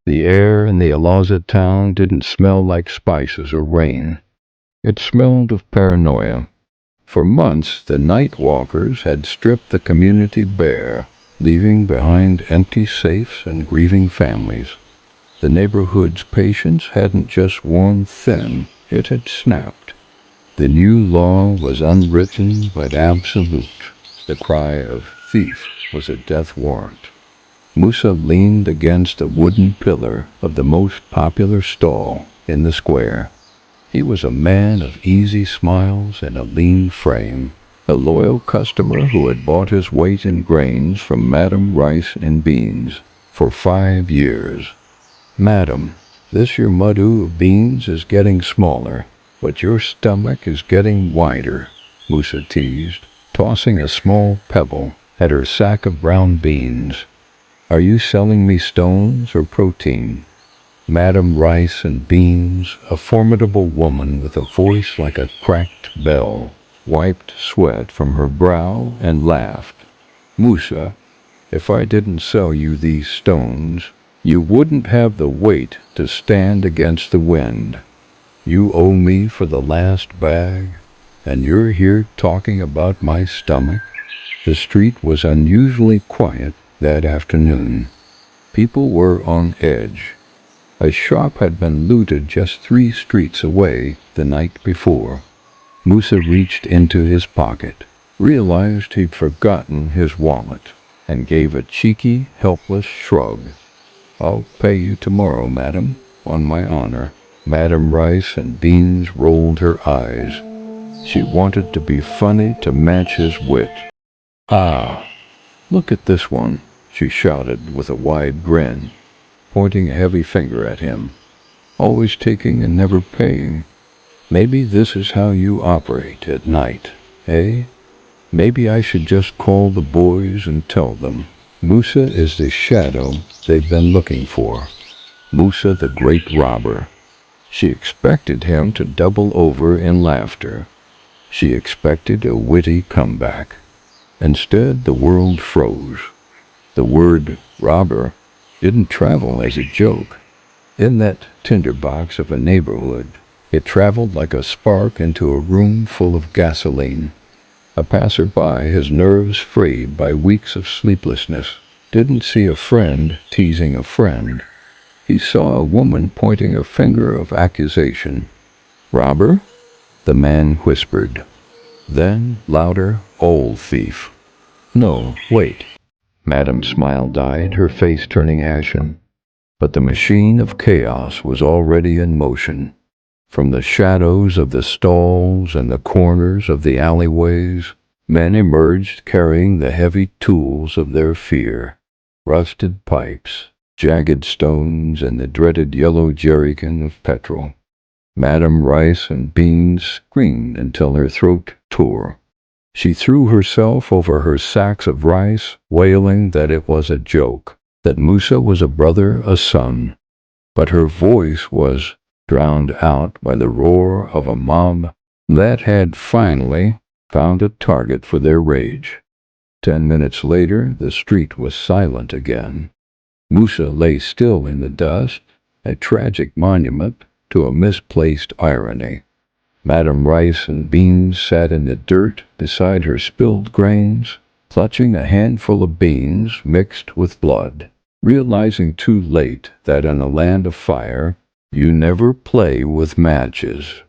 The air in the alausa town didn't smell like spices or rain. It smelled of paranoia. For months, the night walkers had stripped the community bare, leaving behind empty safes and grieving families. The neighborhood's patience hadn't just worn thin, it had snapped. The new law was unwritten but absolute. The cry of thief was a death warrant. Musa leaned against a wooden pillar of the most popular stall in the square. He was a man of easy smiles and a lean frame, a loyal customer who had bought his weight in grains from Madam Rice and Beans for 5 years. Madam, this your mudu of beans is getting smaller, but your stomach is getting wider, Musa teased, tossing a small pebble at her sack of brown beans. Are you selling me stones or protein? Madam Rice and Beans, a formidable woman with a voice like a cracked bell, wiped sweat from her brow and laughed. Musa, if I didn't sell you these stones, you wouldn't have the weight to stand against the wind. You owe me for the last bag, and you're here talking about my stomach. The street was unusually quiet that afternoon. People were on edge. A shop had been looted just 3 streets away the night before. Musa reached into his pocket, realized he'd forgotten his wallet, and gave a cheeky, helpless shrug. I'll pay you tomorrow, madam, on my honor. Madam Rice and Beans rolled her eyes. She wanted to be funny to match his wit. Ah, look at this one, she shouted with a wide grin, pointing a heavy finger at him. Always taking and never paying. Maybe this is how you operate at night, eh? Maybe I should just call the boys and tell them. Musa is the shadow they've been looking for. Musa the great robber. She expected him to double over in laughter. She expected a witty comeback. Instead, the world froze. The word robber didn't travel as a joke. In that tinderbox of a neighborhood, it traveled like a spark into a room full of gasoline. A passerby, his nerves frayed by weeks of sleeplessness, didn't see a friend teasing a friend. He saw a woman pointing a finger of accusation. Robber? The man whispered. Then, louder, old thief. No, wait. Madam's smile died, her face turning ashen. But the machine of chaos was already in motion. From the shadows of the stalls and the corners of the alleyways, men emerged carrying the heavy tools of their fear. Rusted pipes, jagged stones, and the dreaded yellow jerrycan of petrol. Madam Rice and Beans screamed until her throat tore. She threw herself over her sacks of rice, wailing that it was a joke, that Musa was a brother, a son. But her voice was drowned out by the roar of a mob that had finally found a target for their rage. 10 minutes later, the street was silent again. Musa lay still in the dust, a tragic monument to a misplaced irony. Madam Rice and Beans sat in the dirt beside her spilled grains, clutching a handful of beans mixed with blood, realizing too late that in a land of fire, you never play with matches.